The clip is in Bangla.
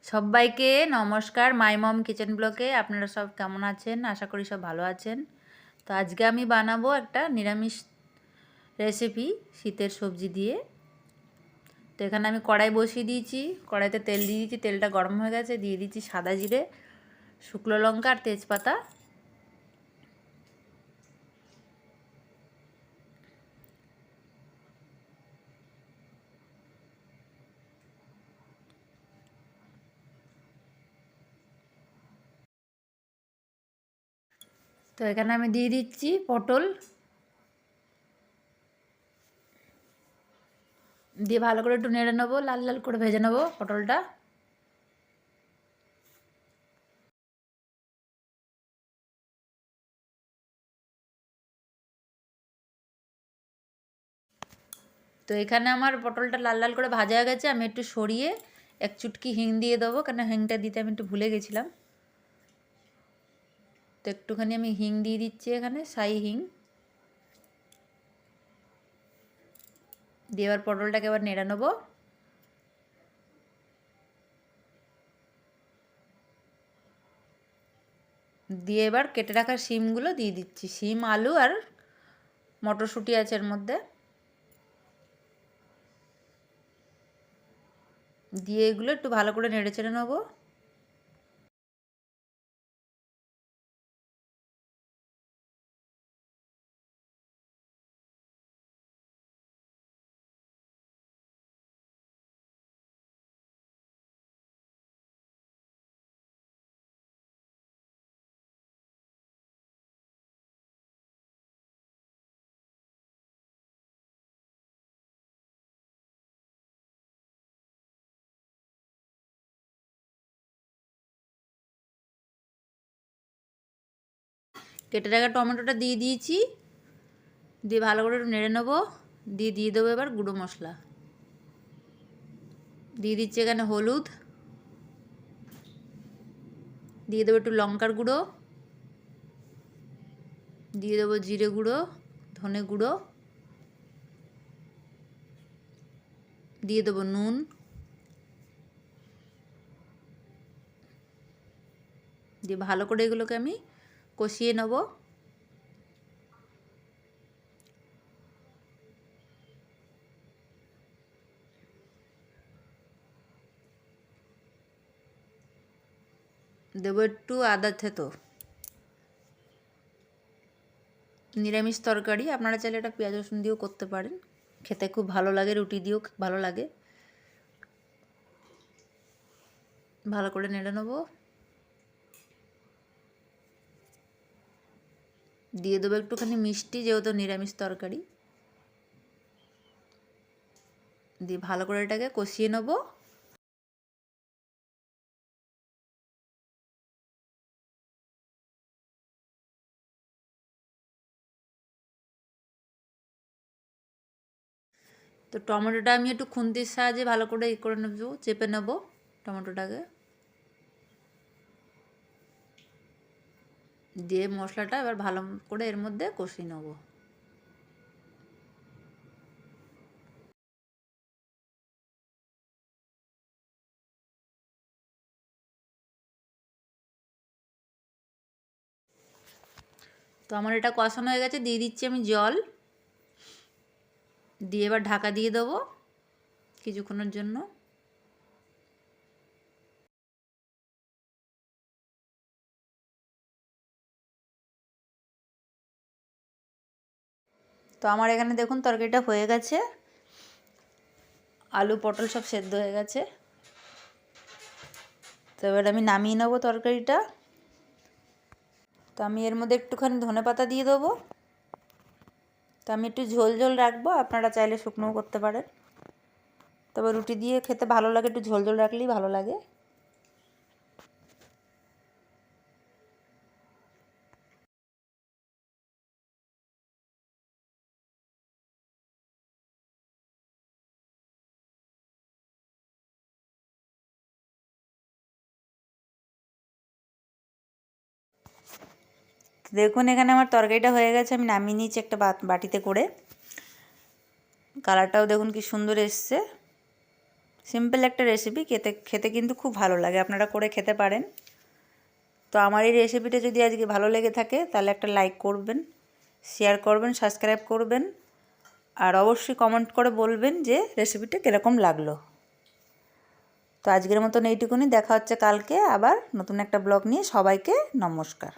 সবাইকে নমস্কার মাই মম কিচেন ব্লকে। আপনারা সব কেমন আছেন? আশা করি সব ভালো আছেন। তো আজকে আমি বানাবো একটা নিরামিষ রেসিপি শীতের সবজি দিয়ে। তো এখানে আমি কড়াই বসিয়ে দিয়েছি, কড়াইতে তেল দিয়ে দিয়েছি, তেলটা গরম হয়ে গেছে, দিয়ে দিচ্ছি সাদা জিরে, শুকনো লঙ্কা আর তেজপাতা। তো এখানে আমি দিয়ে দিচ্ছি পটল, দিয়ে ভালো করে একটু নেড়ে নেবো, লাল লাল করে ভেজে নেবো পটলটা। তো এখানে আমার পটলটা লাল লাল করে ভাজা হয়ে গেছে। আমি একটু সরিয়ে এক চুটকি হিং দিয়ে দেবো, কেন হিংটা দিতে আমি একটু ভুলে গেছিলাম। তো একটুখানি আমি হিং দিয়ে দিচ্ছি এখানে, সাই হিং দিয়ে এবার পটলটাকে এবার নেড়ে নেবো। দিয়ে এবার কেটে রাখা শিমগুলো দিয়ে দিচ্ছি, শিম আলু আর মটরশুঁটি আছে এর মধ্যে। দিয়ে এগুলো একটু ভালো করে নেড়ে চেড়ে নেবো। কেটে রাখা টমেটোটা দিয়ে দিয়েছি, দিয়ে ভালো করে একটু নেড়ে নেবো। দিয়ে দেবো এবার গুঁড়ো মশলা। দিয়ে দিচ্ছি এখানে হলুদ, দিয়ে দেবো একটু লঙ্কার গুঁড়ো, দিয়ে দেবো জিরে গুঁড়ো, ধনে গুঁড়ো, দিয়ে দেবো নুন, দিয়ে ভালো করে এগুলোকে আমি কষিয়ে নেব। দেবো একটু আদা থেতো। নিরামিষ তরকারি, আপনারা চাইলে এটা পেঁয়াজ রসুন দিয়েও করতে পারেন, খেতে খুব ভালো লাগে, রুটি দিয়েও ভালো লাগে। ভালো করে নেড়ে নেবো। দিয়ে দেবো একটুখানি মিষ্টি, যেহেতু নিরামিষ তরকারি। দিয়ে ভালো করে এটাকে কষিয়ে নেবো। তো টমেটোটা আমি একটু খুন্তির সাহায্যে ভালো করে করে নেবো, চেপে নেবো টমেটোটাকে। দিয়ে মশলাটা এবার ভালো করে এর মধ্যে কষিয়ে নেবো। তো আমার এটা কষানো হয়ে গেছে, দিয়ে দিচ্ছি আমি জল, দিয়ে এবার ঢাকা দিয়ে দেবো কিছুক্ষণের জন্য। তো আমার এখানে দেখুন তরকারিটা হয়ে গেছে, আলু পটল সব সেদ্ধ হয়ে গেছে। তো এবার আমি নামিয়ে নেবো তরকারিটা। তো আমি এর মধ্যে একটুখানি ধনেপাতা দিয়ে দেবো। তো আমি একটু ঝোল ঝোল রাখবো, আপনারা চাইলে শুকনোও করতে পারেন, তবে রুটি দিয়ে খেতে ভালো লাগে, একটু ঝোল ঝোল রাখলেই ভালো লাগে। দেখুন এখানে আমার তরকারিটা হয়ে গেছে, আমি নামিয়ে নিয়েছি একটা বাটিতে করে। কালারটাও দেখুন কি সুন্দর এসছে, সিম্পল একটা রেসিপি, খেতে কিন্তু খুব ভালো লাগে, আপনারা করে খেতে পারেন। তো আমার এই রেসিপিটা যদি আজকে ভালো লেগে থাকে তাহলে একটা লাইক করবেন, শেয়ার করবেন, সাবস্ক্রাইব করবেন, আর অবশ্যই কমেন্ট করে বলবেন যে রেসিপিটা কীরকম লাগলো। তো আজকের মতন এইটুকুনি, দেখা হচ্ছে কালকে আবার নতুন একটা ব্লগ নিয়ে। সবাইকে নমস্কার।